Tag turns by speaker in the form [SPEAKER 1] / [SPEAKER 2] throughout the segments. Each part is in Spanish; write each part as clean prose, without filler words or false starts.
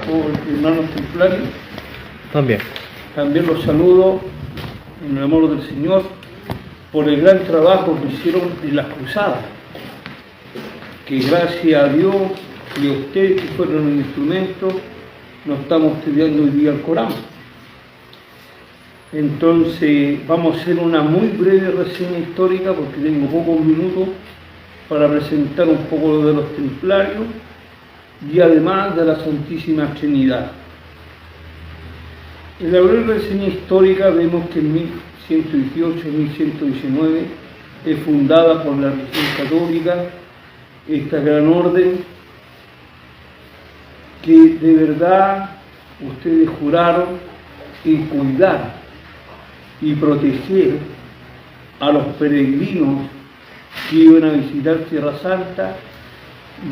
[SPEAKER 1] por hermanos templarios.
[SPEAKER 2] También
[SPEAKER 1] los saludo en el amor del Señor por el gran trabajo que hicieron en las cruzadas, que gracias a Dios y a ustedes que fueron el instrumento, nos estamos estudiando hoy día el Corán. Entonces vamos a hacer una muy breve reseña histórica porque tengo pocos minutos para presentar un poco de los templarios y además de la Santísima Trinidad. En la breve reseña histórica vemos que en 1118 y 1119 es fundada por la religión católica esta gran orden que de verdad ustedes juraron en cuidar y proteger a los peregrinos que iban a visitar Tierra Santa,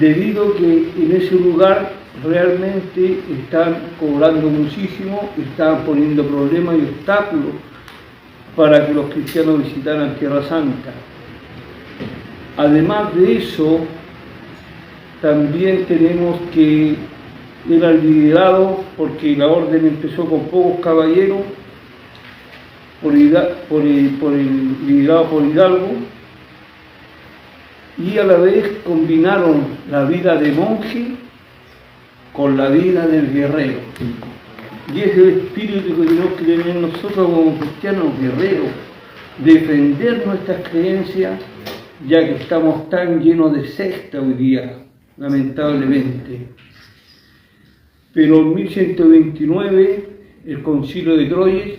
[SPEAKER 1] debido a que en ese lugar realmente están cobrando muchísimo, están poniendo problemas y obstáculos para que los cristianos visitaran Tierra Santa. Además de eso, también tenemos que era liderado, porque la orden empezó con pocos caballeros, liderado por Hidalgo, y a la vez combinaron la vida de monje con la vida del guerrero. Y es el espíritu que tenemos que tener nosotros como cristianos guerreros, defender nuestras creencias, ya que estamos tan llenos de secta hoy día, lamentablemente. Pero en 1129 el Concilio de Troyes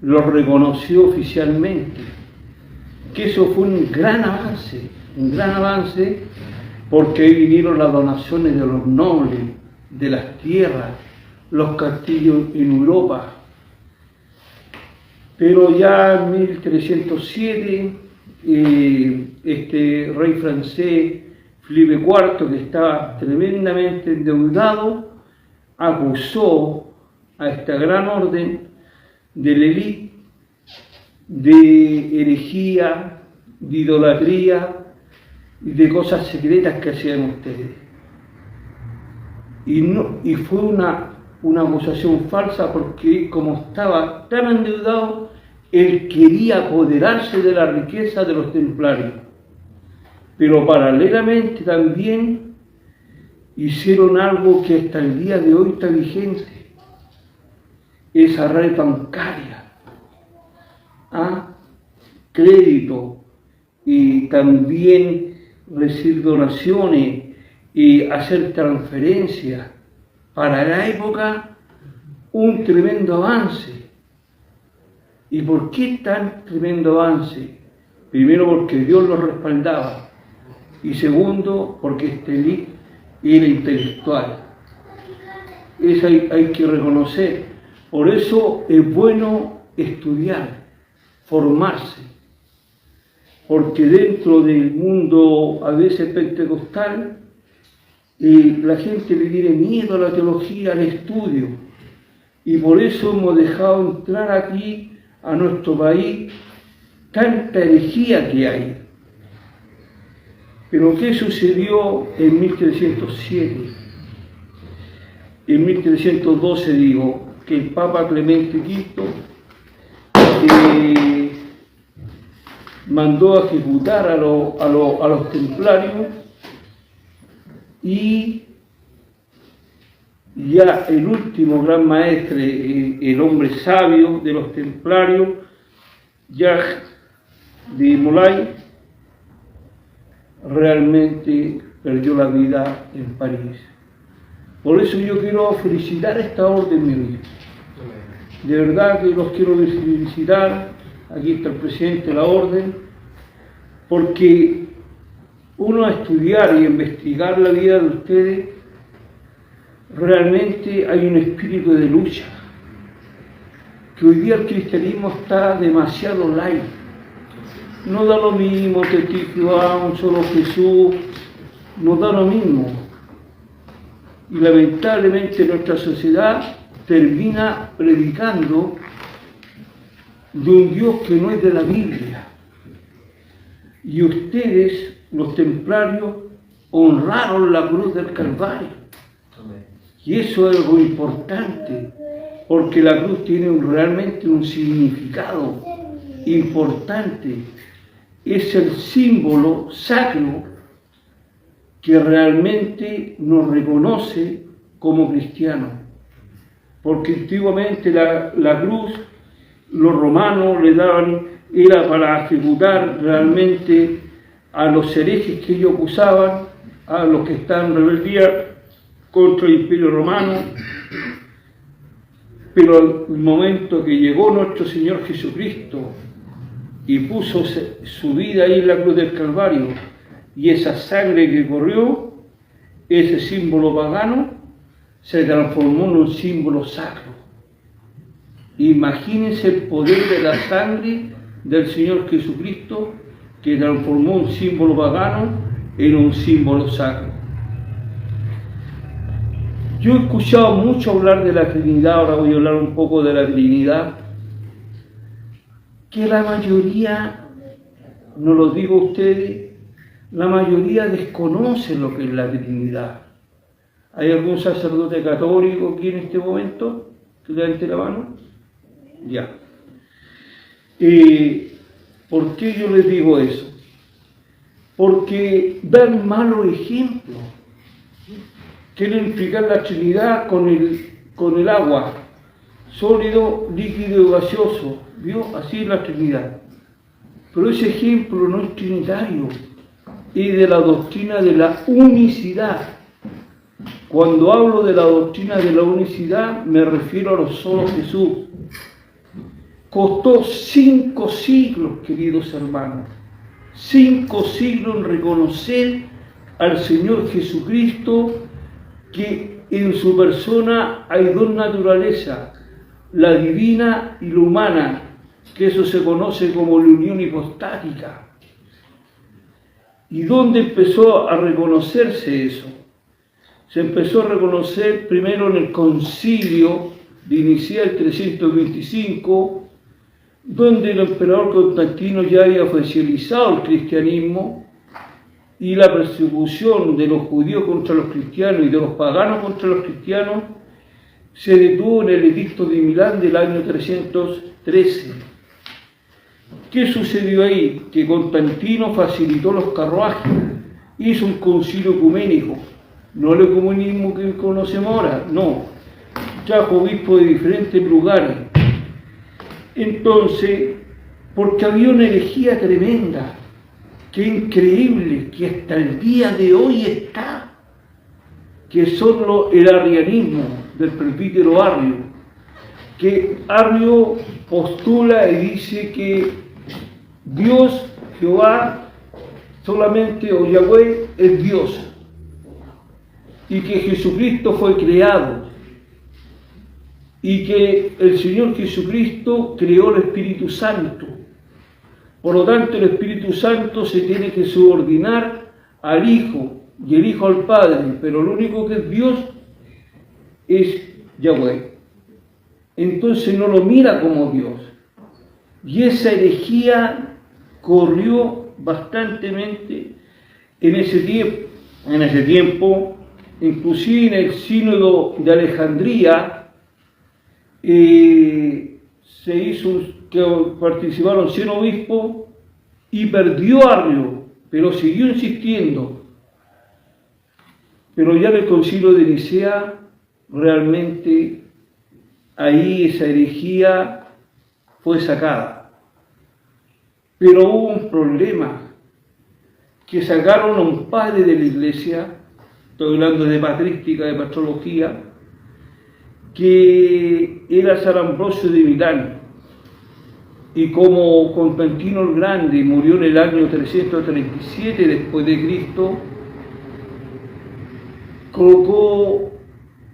[SPEAKER 1] lo reconoció oficialmente, que eso fue un gran avance, porque ahí vinieron las donaciones de los nobles, de las tierras, los castillos en Europa. Pero ya en 1307, este rey francés, Felipe IV, que estaba tremendamente endeudado, acusó a esta gran orden de la élite de herejía, de idolatría y de cosas secretas que hacían ustedes. Y fue una acusación falsa, porque como estaba tan endeudado, él quería apoderarse de la riqueza de los templarios. Pero paralelamente también hicieron algo que hasta el día de hoy está vigente, esa red bancaria, crédito, y también recibir donaciones y hacer transferencias. Para la época, un tremendo avance. ¿Y por qué tan tremendo avance? Primero, porque Dios lo respaldaba, y segundo, porque este élite era intelectual. Eso hay que reconocer. Por eso es bueno estudiar, formarse, porque dentro del mundo a veces pentecostal la gente le tiene miedo a la teología, al estudio, y por eso hemos dejado entrar aquí a nuestro país tanta herejía que hay. Pero ¿qué sucedió en 1307? En 1312 digo que el Papa Clemente V mandó a ejecutar a los templarios, y ya el último gran maestre, el hombre sabio de los templarios, Jacques de Molay, realmente perdió la vida en París. Por eso yo quiero felicitar a esta orden, mi vida. De verdad que los quiero felicitar. Aquí está el presidente de la orden, porque uno a estudiar y investigar la vida de ustedes, realmente hay un espíritu de lucha, que hoy día el cristianismo está demasiado light. No da lo mismo testigo a un solo Jesús, no da lo mismo. Y lamentablemente nuestra sociedad termina predicando de un Dios que no es de la Biblia. Y ustedes, los templarios, honraron la cruz del Calvario. Y eso es algo importante, porque la cruz tiene realmente un significado importante. Es el símbolo sacro que realmente nos reconoce como cristianos. Porque antiguamente la cruz, los romanos le daban, era para ejecutar realmente a los herejes que ellos acusaban, a los que estaban en rebeldía contra el Imperio Romano. Pero el momento que llegó nuestro Señor Jesucristo y puso su vida ahí en la cruz del Calvario, y esa sangre que corrió, ese símbolo pagano, se transformó en un símbolo sacro. Imagínense el poder de la sangre del Señor Jesucristo, que transformó un símbolo pagano en un símbolo sacro. Yo he escuchado mucho hablar de la Trinidad, ahora voy a hablar un poco de la Trinidad, que la mayoría, no lo digo a ustedes, la mayoría desconoce lo que es la Trinidad. ¿Hay algún sacerdote católico aquí en este momento que levante la mano? Ya. ¿Por qué yo les digo eso? Porque dan malos ejemplos. Quieren explicar la Trinidad con el agua, sólido, líquido y gaseoso. ¿Vio? Así es la Trinidad. Pero ese ejemplo no es trinitario, es de la doctrina de la unicidad. Cuando hablo de la doctrina de la unicidad, me refiero a lo solo Jesús. Costó 5 siglos, queridos hermanos, 5 siglos en reconocer al Señor Jesucristo, que en su persona hay 2 naturalezas, la divina y la humana, que eso se conoce como la unión hipostática. ¿Y dónde empezó a reconocerse eso? Se empezó a reconocer primero en el concilio de Nicea el 325, donde el emperador Constantino ya había oficializado el cristianismo, y la persecución de los judíos contra los cristianos y de los paganos contra los cristianos se detuvo en el edicto de Milán del año 313. ¿Qué sucedió ahí? Que Constantino facilitó los carruajes, hizo un concilio ecuménico, no el ecumenismo que conocemos ahora, no, trajo obispos de diferentes lugares. Entonces, porque había una herejía tremenda, que increíble, que hasta el día de hoy está, que es solo el arrianismo del presbítero Arrio, que Arrio postula y dice que Dios, Jehová, solamente, o Yahweh, es Dios, y que Jesucristo fue creado, y que el Señor Jesucristo creó el Espíritu Santo. Por lo tanto, el Espíritu Santo se tiene que subordinar al Hijo y el Hijo al Padre, pero lo único que es Dios es Yahweh. Entonces no lo mira como Dios. Y esa herejía corrió bastantemente en ese tiempo, inclusive en el sínodo de Alejandría, se hizo que participaron 100 obispos y perdió Arrio, pero siguió insistiendo. Pero ya en el concilio de Nicea, realmente ahí esa herejía fue sacada. Pero hubo un problema, que sacaron a un padre de la iglesia, estoy hablando de patrística, de patrología, que era San Ambrosio de Milán. Y como Constantino el Grande murió en el año 337 después de Cristo,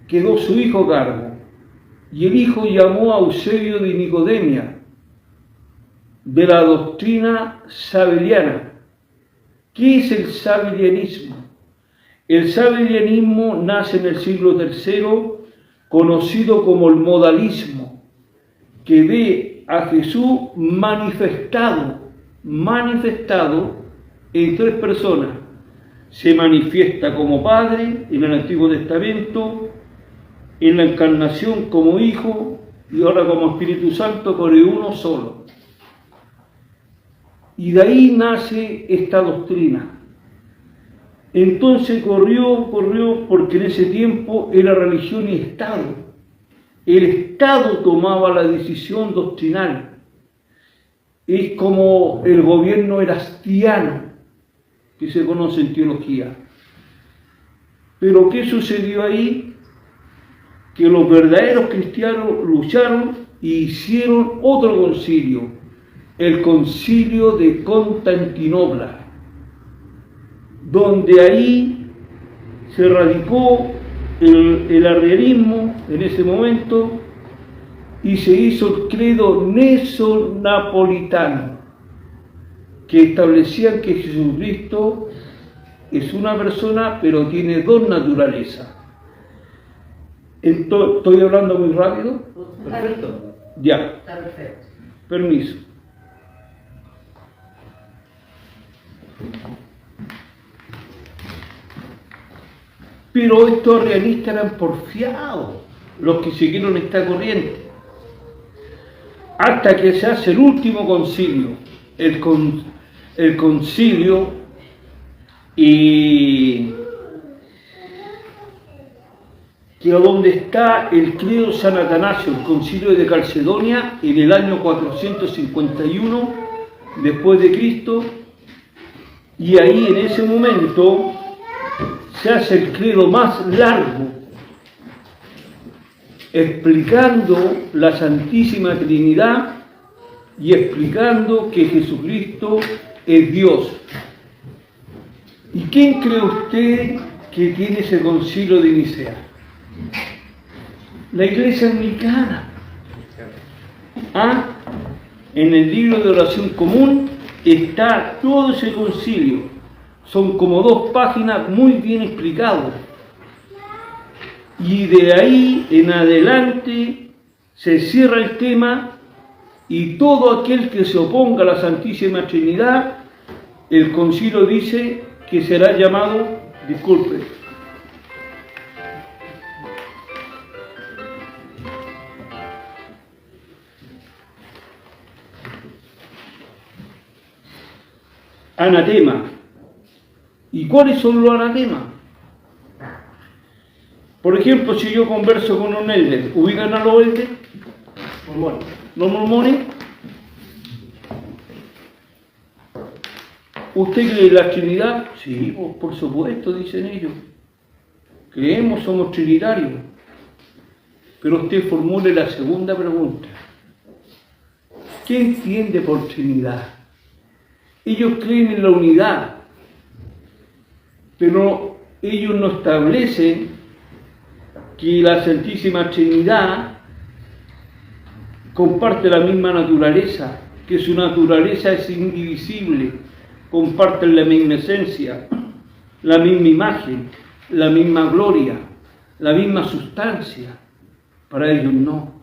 [SPEAKER 1] quedó su hijo a cargo. Y el hijo llamó a Eusebio de Nicodemia, de la doctrina sabeliana. ¿Qué es el sabelianismo? El sabelianismo nace en el siglo III, conocido como el modalismo, que ve a Jesús manifestado en 3 personas. Se manifiesta como Padre en el Antiguo Testamento, en la encarnación como Hijo y ahora como Espíritu Santo, por el uno solo. Y de ahí nace esta doctrina. Entonces corrió, porque en ese tiempo era religión y Estado. El Estado tomaba la decisión doctrinal. Es como el gobierno erastiano, que se conoce en teología. Pero ¿qué sucedió ahí? Que los verdaderos cristianos lucharon y hicieron otro concilio, el concilio de Constantinopla, donde ahí se radicó el arrianismo en ese momento y se hizo el credo neso-napolitano, que establecían que Jesucristo es una persona pero tiene dos naturalezas. ¿Estoy hablando muy rápido?
[SPEAKER 2] Perfecto.
[SPEAKER 1] Ya.
[SPEAKER 3] Está perfecto.
[SPEAKER 1] Permiso. Pero estos arrianistas eran porfiados, los que siguieron esta corriente. Hasta que se hace el último concilio, el concilio que donde está el credo San Atanasio, el concilio de Calcedonia, en el año 451 después de Cristo, y ahí en ese momento se hace el credo más largo, explicando la Santísima Trinidad y explicando que Jesucristo es Dios. ¿Y quién cree usted que tiene ese concilio de Nicea? La Iglesia Anglicana. En el libro de oración común está todo ese concilio. Son como 2 páginas muy bien explicados. Y de ahí en adelante se cierra el tema y todo aquel que se oponga a la Santísima Trinidad, el concilio dice que será llamado, disculpe, anatema. ¿Y cuáles son los anatemas? Por ejemplo, si yo converso con un elder, ¿ubican a los elders? Bueno, los mormones. ¿Usted cree en la Trinidad? Sí, por supuesto, dicen ellos. Creemos, somos trinitarios. Pero usted formule la segunda pregunta. ¿Qué entiende por Trinidad? Ellos creen en la unidad, pero ellos no establecen que la Santísima Trinidad comparte la misma naturaleza, que su naturaleza es indivisible, comparten la misma esencia, la misma imagen, la misma gloria, la misma sustancia. Para ellos no,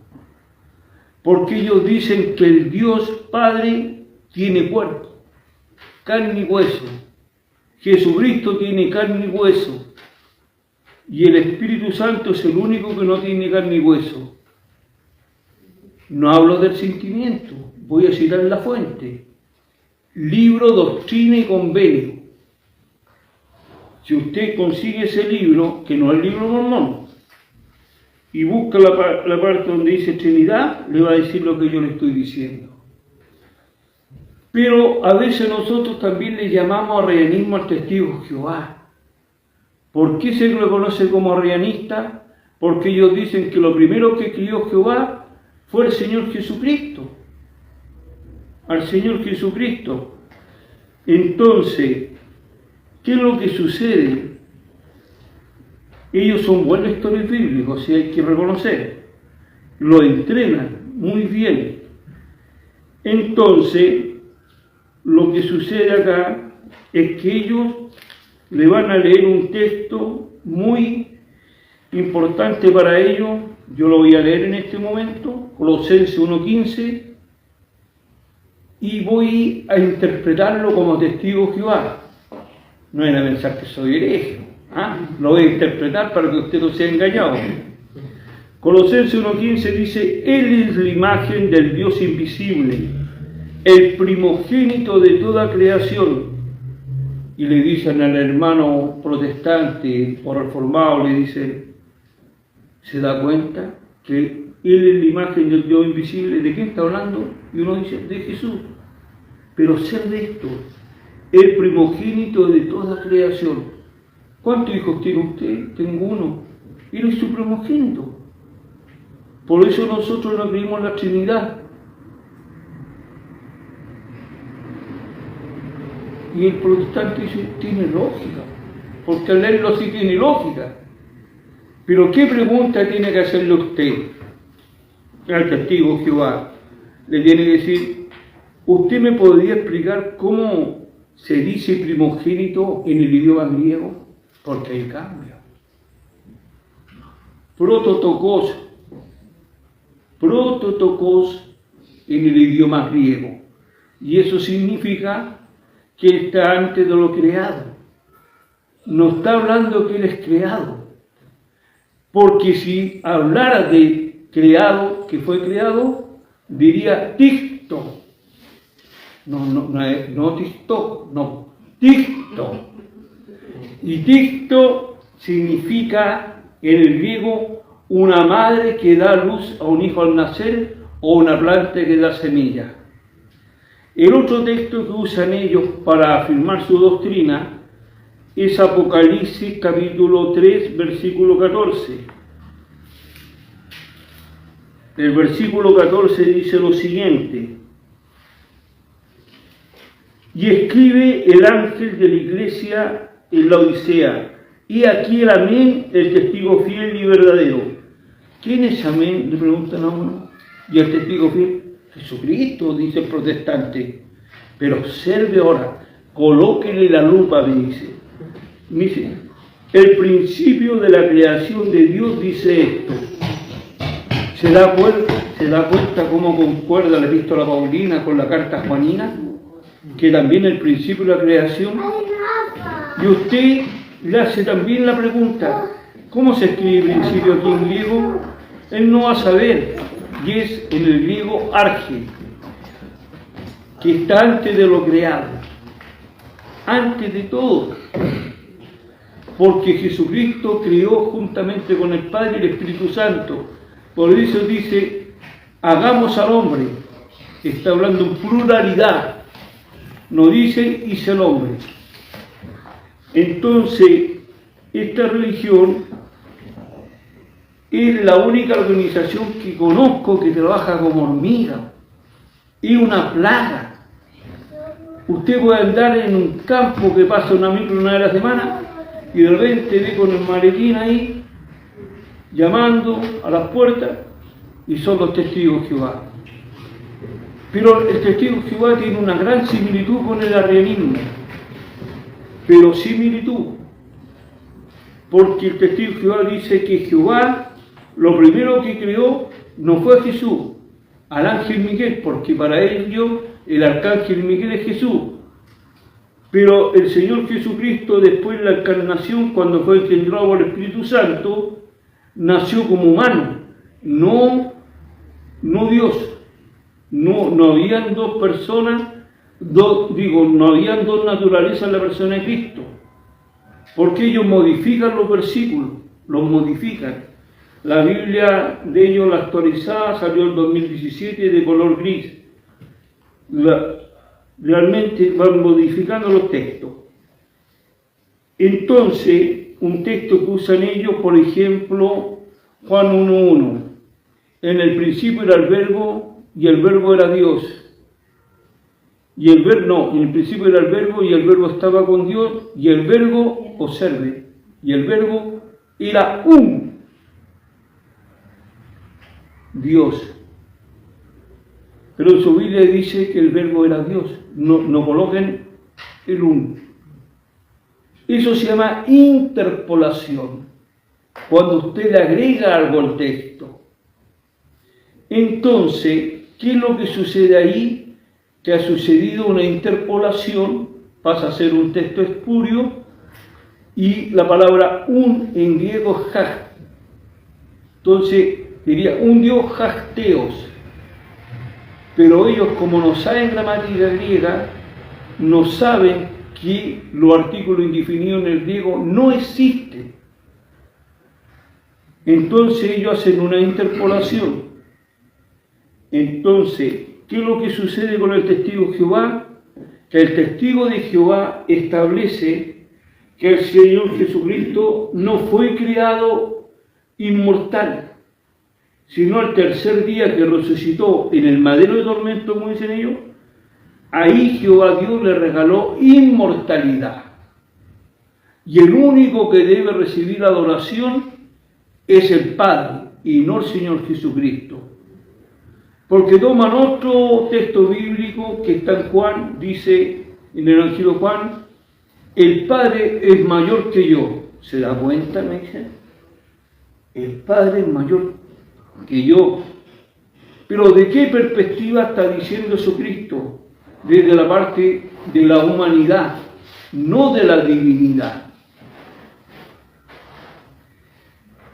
[SPEAKER 1] porque ellos dicen que el Dios Padre tiene cuerpo, carne y hueso. Jesucristo tiene carne y hueso. Y el Espíritu Santo es el único que no tiene carne y hueso. No hablo del sentimiento. Voy a citar la fuente. Libro, Doctrina y Convenio. Si usted consigue ese libro, que no es el libro mormón, y busca la parte donde dice Trinidad, le va a decir lo que yo le estoy diciendo. Pero a veces nosotros también le llamamos arrianismo al testigo de Jehová. ¿Por qué se le conoce como arrianista? Porque ellos dicen que lo primero que crió Jehová fue el Señor Jesucristo. Al Señor Jesucristo. Entonces, ¿qué es lo que sucede? Ellos son buenos lectores bíblicos, y hay que reconocer. Lo entrenan muy bien. Entonces, lo que sucede acá es que ellos le van a leer un texto muy importante para ellos. Yo lo voy a leer en este momento, Colosenses 1:15, y voy a interpretarlo como testigo de Jehová. No van a pensar que soy hereje, lo voy a interpretar para que usted no sea engañado. Colosenses 1:15 dice, Él es la imagen del Dios invisible, el primogénito de toda creación. Y le dicen al hermano protestante o reformado, le dice, ¿se da cuenta que Él es la imagen del Dios invisible? ¿De quién está hablando? Y uno dice, de Jesús. Pero ser de esto, el primogénito de toda creación. ¿Cuántos hijos tiene usted? Tengo uno. Él es su primogénito. Por eso nosotros no creímos en la Trinidad. Y el protestante dice, tiene lógica, porque al leerlo sí tiene lógica. Pero ¿qué pregunta tiene que hacerle usted al testigo de Jehová? Le tiene que decir, ¿usted me podría explicar cómo se dice primogénito en el idioma griego? Porque hay cambio. Prototokos en el idioma griego. Y eso significa que Él está antes de lo creado. No está hablando que Él es creado. Porque si hablara de creado, que fue creado, diría ticto. No ticto, no, ticto. Y ticto significa en el griego una madre que da luz a un hijo al nacer o una planta que da semilla. El otro texto que usan ellos para afirmar su doctrina es Apocalipsis capítulo 3, versículo 14. El versículo 14 dice lo siguiente: y escribe el ángel de la iglesia en la Odisea, y aquí el amén, el testigo fiel y verdadero. ¿Quién es amén? Le preguntan a uno. ¿Y el testigo fiel? Jesucristo, dice el protestante. Pero observe ahora, colóquenle la lupa, me dice. Dice, el principio de la creación de Dios dice esto. ¿Se da cuenta cómo concuerda la epístola paulina con la carta juanina? Que también el principio de la creación. Y usted le hace también la pregunta, ¿cómo se escribe principio aquí en griego? Él no va a saber, y es en el griego arge, que está antes de lo creado, antes de todo. Porque Jesucristo creó juntamente con el Padre y el Espíritu Santo. Por eso dice, hagamos al hombre. Está hablando en pluralidad. No dice, hice el hombre. Entonces, esta religión es la única organización que conozco que trabaja como hormiga. Es una plaga. Usted puede andar en un campo que pasa una micro una vez a la semana y de repente ve con el maletín ahí llamando a las puertas y son los testigos de Jehová. Pero el testigo de Jehová tiene una gran similitud con el arrianismo, pero similitud, porque el testigo de Jehová dice que Jehová lo primero que creó no fue Jesús, al ángel Miguel, porque para ellos el arcángel Miguel es Jesús. Pero el Señor Jesucristo, después de la encarnación, cuando fue engendrado por el Espíritu Santo, nació como humano, no Dios. No habían dos personas, no habían dos naturalezas en la persona de Cristo. Porque ellos modifican los versículos, los modifican. La Biblia de ellos, la actualizada, salió en 2017 de color gris. Realmente van modificando los textos. Entonces, un texto que usan ellos, por ejemplo, Juan 1:1. En el principio era el verbo y el verbo era Dios. En el principio era el verbo y el verbo estaba con Dios y el verbo, observe, y el verbo era un Dios. Pero en su Biblia dice que el verbo era Dios. No coloquen el un. Eso se llama interpolación. Cuando usted le agrega algo al texto. Entonces, ¿qué es lo que sucede ahí? Que ha sucedido una interpolación, pasa a ser un texto espurio, y la palabra un en griego es ja. Entonces, diría un Dios hasteos. Pero ellos, como no saben gramática griega, no saben que los artículos indefinidos en el griego no existen. Entonces ellos hacen una interpolación. Entonces, ¿qué es lo que sucede con el testigo de Jehová? Que el testigo de Jehová establece que el Señor Jesucristo no fue creado inmortal, sino el tercer día que resucitó en el madero de tormento, como dicen ellos, ahí Jehová Dios le regaló inmortalidad. Y el único que debe recibir adoración es el Padre y no el Señor Jesucristo. Porque toman otro texto bíblico que está en Juan, dice en el Evangelio de Juan, el Padre es mayor que yo. ¿Se da cuenta? Me dicen. El Padre es mayor que yo. Pero ¿de qué perspectiva está diciendo eso Cristo? Desde la parte de la humanidad, no de la divinidad.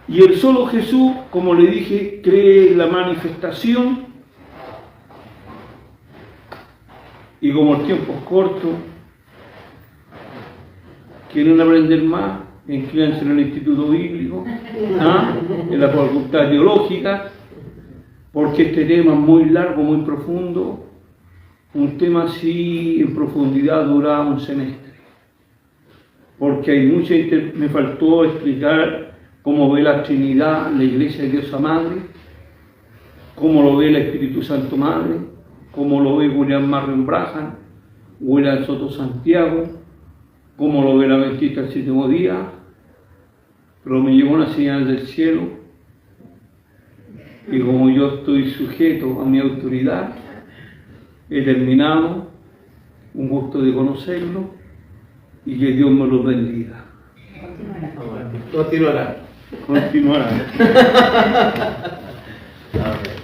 [SPEAKER 1] Y el solo Jesús, como le dije, cree en la manifestación. Y como el tiempo es corto, quieren aprender más, inscríbanse en el Instituto Bíblico, en la Facultad Teológica, porque este tema es muy largo, muy profundo. Un tema así en profundidad dura un semestre. Porque hay mucha me faltó explicar cómo ve la Trinidad, la Iglesia de Diosa Madre, cómo lo ve el Espíritu Santo Madre, cómo lo ve William Marion Branham, William Soto Santiago, cómo lo ve la Adventista del Séptimo Día. Pero me llegó una señal del cielo y como yo estoy sujeto a mi autoridad, he terminado. Un gusto de conocerlo y que Dios me los bendiga.
[SPEAKER 2] Continuará.
[SPEAKER 1] Continuará.
[SPEAKER 2] Amén.